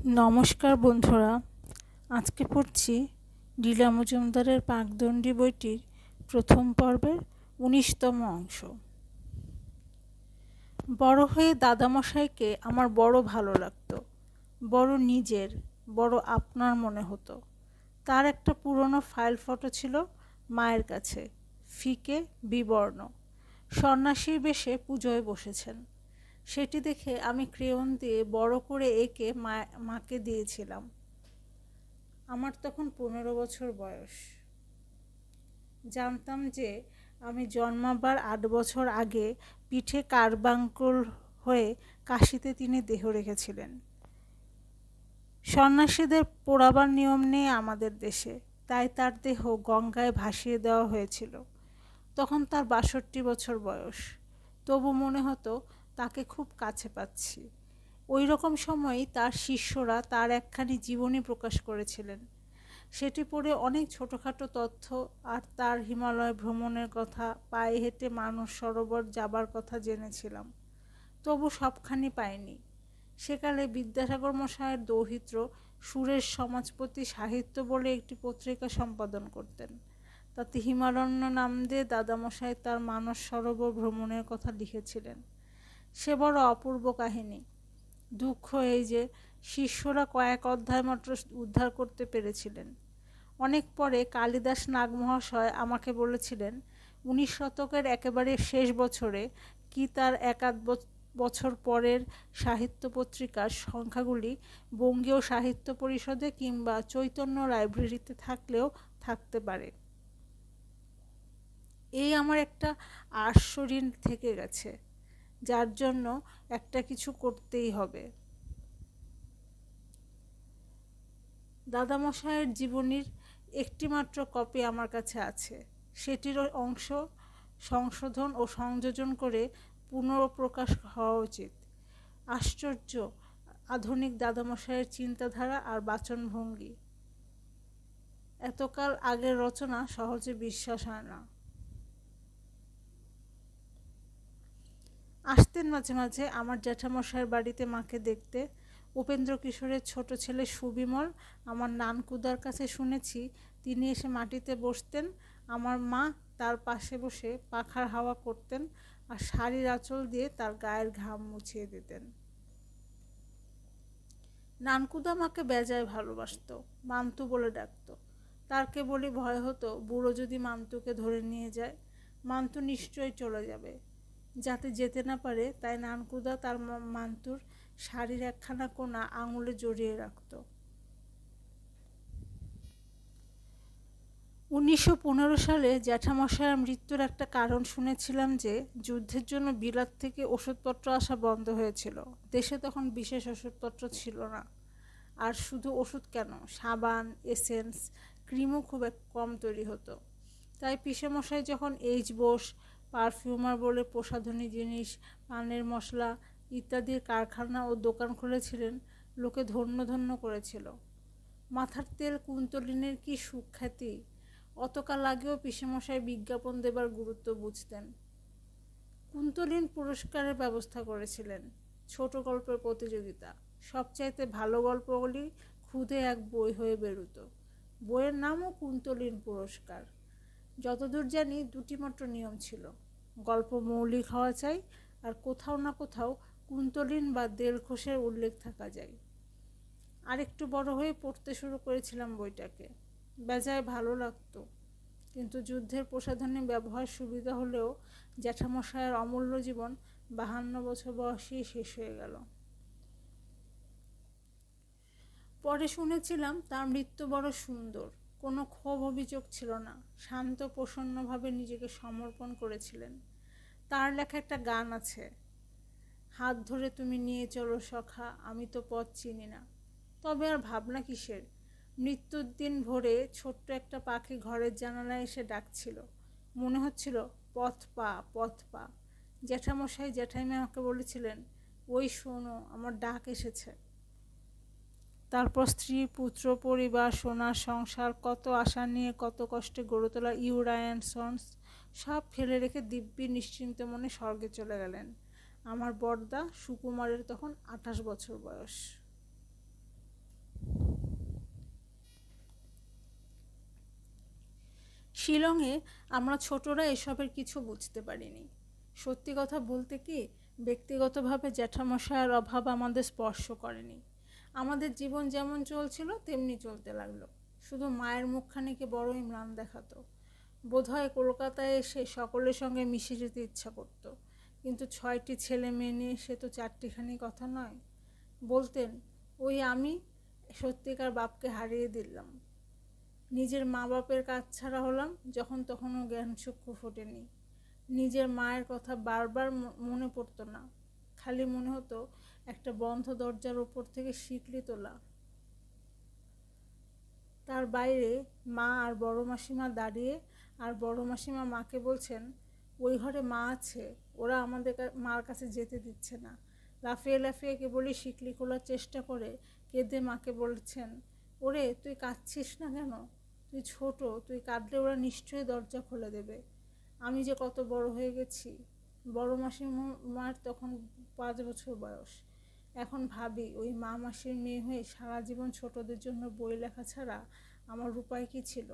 নমস্কার বন্ধুরা, আজকে পড়ছি লীলা মজুমদারের পাকদণ্ডী বইটির প্রথম পর্বের ১৯তম অংশ। বড় হয়ে দাদামশাইকে আমার বড় ভালো লাগতো, বড় নিজের, বড় আপনার মনে হতো। তার একটা পুরনো ফাইল ফটো ছিল মায়ের কাছে, ফিকে বিবর্ণ, সন্ন্যাসীর বেশে পুজোয় বসেছেন। সেটি দেখে আমি ক্রেয়ন দিয়ে বড় করে এঁকে মাকে দিয়েছিলাম। আমার তখন ১৫ বছর বয়স। জানতাম যে আমি জন্মাবার ৮ বছর আগে পিঠে কারবাঙ্কুল হয়ে কাশিতে তিনি দেহ রেখেছিলেন। সন্ন্যাসীদের পোড়াবার নিয়ম নেই আমাদের দেশে, তাই তার দেহ গঙ্গায় ভাসিয়ে দেওয়া হয়েছিল। তখন তার ৬২ বছর বয়স। তবু মনে হতো তাকে খুব কাছে পাচ্ছি। ওই রকম সময়ই তার শিষ্যরা তার একখানি জীবনী প্রকাশ করেছিলেন। সেটি পড়ে অনেক ছোটোখাটো তথ্য আর তার হিমালয় ভ্রমণের কথা, পায়ে হেঁটে মানস সরোবর যাবার কথা জেনেছিলাম। তবু সবখানি পাইনি। সেকালে বিদ্যাসাগর মশায়ের দৌহিত্র সুরেশ সমাজপতি সাহিত্য বলে একটি পত্রিকা সম্পাদন করতেন। তাতে হিমারণ্য নাম দিয়ে দাদামশাই তার মানস সরোবর ভ্রমণের কথা লিখেছিলেন। সে বড় অপূর্ব কাহিনী। দুঃখ এই যে শিষ্যরা কয়েক অধ্যায় মাত্র উদ্ধার করতে পেরেছিলেন। অনেক পরে কালিদাস নাগ মহাশয় আমাকে বলেছিলেন ১৯ শতকের একেবারে শেষ বছরে কি তার এক-আধ বছর পরের সাহিত্য পত্রিকার সংখ্যাগুলি বঙ্গীয় সাহিত্য পরিষদে কিংবা চৈতন্য লাইব্রেরিতে থাকলেও থাকতে পারে। এই আমার একটা আশ্বরীণ থেকে গেছে, যার জন্য একটা কিছু করতেই হবে। দাদামশায়ের জীবনীর একটিমাত্র কপি আমার কাছে আছে। সেটির অংশ সংশোধন ও সংযোজন করে পুনঃপ্রকাশ হওয়া উচিত। আশ্চর্য আধুনিক দাদামশায়ের চিন্তাধারা আর বাচনভঙ্গি। এতকাল আগের রচনা সহজে বিশ্বাস হয় না। আসতেন মাঝে মাঝে আমার জ্যাঠামশায়ের বাড়িতে মাকে দেখতে। উপেন্দ্র কিশোরের ছোট ছেলে সুবিমল আমার নানকুদার কাছে শুনেছি তিনি এসে মাটিতে বসতেন, আমার মা তার পাশে বসে পাখার হাওয়া করতেন আর শাড়ির আঁচল দিয়ে তার গায়ের ঘাম মুছিয়ে দিতেন। নানকুদা মাকে বেজায় ভালোবাসত, মান্তু বলে ডাকত। তার কেবলই ভয় হতো বুড়ো যদি মান্তুকে ধরে নিয়ে যায়, মান্তু নিশ্চয়ই চলে যাবে। যাতে যেতে না পারে তাই নানকুদা তার মান্তুর শাড়ির একখানা কোনা আঙুলে জড়িয়ে রাখত। ১৯১৫ সালে জ্যাঠামশায়ের মৃত্যুর একটা কারণ শুনেছিলাম যে যুদ্ধের জন্য বিলাত থেকে ওষুধপত্র আসা বন্ধ হয়েছিল। দেশে তখন বিশেষ ওষুধপত্র ছিল না। আর শুধু ওষুধ কেন, সাবান, এসেন্স, ক্রিমও খুব কম তৈরি হতো। তাই পিসেমশাই যখন এইচ বোস পারফিউমার বলে প্রসাধনী জিনিস, পানের মশলা ইত্যাদির কারখানা ও দোকান খুলেছিলেন, লোকে ধন্য ধন্য করেছিল। মাথার তেল কুন্তলিনের কি সুখ্যাতি! অতকাল আগেও পিসেমশাই বিজ্ঞাপন দেবার গুরুত্ব বুঝতেন। কুন্তলিন পুরস্কারের ব্যবস্থা করেছিলেন, ছোট গল্পের প্রতিযোগিতা। সবচাইতে ভালো গল্পগুলি খুদে এক বই হয়ে বেরোত। বইয়ের নামও কুন্তলিন পুরস্কার। যতদূর জানি দুটি মাত্র নিয়ম ছিল, গল্প মৌলিক হওয়া চাই আর কোথাও না কোথাও কুন্তলিন বা দেলখোষের উল্লেখ থাকা যায়। আরেকটু বড় হয়ে পড়তে শুরু করেছিলাম বইটাকে। বেজায় ভালো লাগতো, কিন্তু যুদ্ধের প্রসাধনী ব্যবহার সুবিধা হলেও জ্যাঠামশায়ের অমূল্য জীবন ৫২ বছর বয়সেই শেষ হয়ে গেল। পরে শুনেছিলাম তার মৃত্যু বড় সুন্দর, কোনো ক্ষোভ অভিযোগ ছিল না, শান্ত প্রসন্নভাবে নিজেকে সমর্পণ করেছিলেন। তার লেখা একটা গান আছে, হাত ধরে তুমি নিয়ে চলো সখা, আমি তো পথ চিনি না। তবে আর ভাবনা কিসের? মৃত্যুর দিন ভোরে ছোট্ট একটা পাখি ঘরের জানালায় এসে ডাকছিল। মনে হচ্ছিল পথ পা, পথ পা। জ্যাঠামশাই জ্যাঠাইমা আমাকে বলেছিলেন, ওই শোনো আমার ডাক এসেছে। তারপর স্ত্রী, পুত্র, পরিবার, সোনার সংসার, কত আশা নিয়ে কত কষ্টে গড়ে তোলা ইউরা অ্যান্ড সন্স সব ফেলে রেখে দিব্যি নিশ্চিন্ত মনে স্বর্গে চলে গেলেন। আমার বড়দা সুকুমারের তখন ২৮ বছর বয়স। শিলংয়ে আমরা ছোটরা এসবের কিছু বুঝতে পারিনি। সত্যি কথা বলতে কি, ব্যক্তিগতভাবে জ্যাঠামশায়ের অভাব আমাদের স্পর্শ করেনি। আমাদের জীবন যেমন চলছিল তেমনি চলতে লাগলো। শুধু মায়ের মুখখানিকে বড়ই ম্লান দেখাতো। বোধহয় কলকাতায় এসে সকলের সঙ্গে মিশে যেতে ইচ্ছা করতো, কিন্তু 6টি ছেলে মেয়ে নিয়ে সে তো 4টিখানি কথা নয়। বলতেন, ওই আমি সত্যিকার বাপকে হারিয়ে দিলাম। নিজের মা বাপের কাছ ছাড়া হলাম যখন তখনও জ্ঞান চক্ষু ফোটেনি। নিজের মায়ের কথা বারবার মনে পড়তো না, খালি মনে হতো একটা বন্ধ দরজার ওপর থেকে শিকলি তোলা। তার বাইরে মা আর বড় মাসিমা দাঁড়িয়ে, আর বড় মাসিমা মাকে বলছেন, ওই ঘরে মা আছে, ওরা আমাদের মার কাছে যেতে দিচ্ছে না। লাফিয়ে লাফিয়ে কেবলই শিকলি খোলার চেষ্টা করে কেঁদে মাকে বলছেন, ওরে তুই কাঁদছিস না কেন? তুই ছোট, তুই কাঁদলে ওরা নিশ্চয়ই দরজা খুলে দেবে। আমি যে কত বড় হয়ে গেছি। বড় মাসিমার তখন 5 বছর বয়স। এখন ভাবি, ওই মা মাসির মেয়ে হয়ে সারা জীবন ছোটদের জন্য বই লেখা ছাড়া আমার উপায় কী ছিল?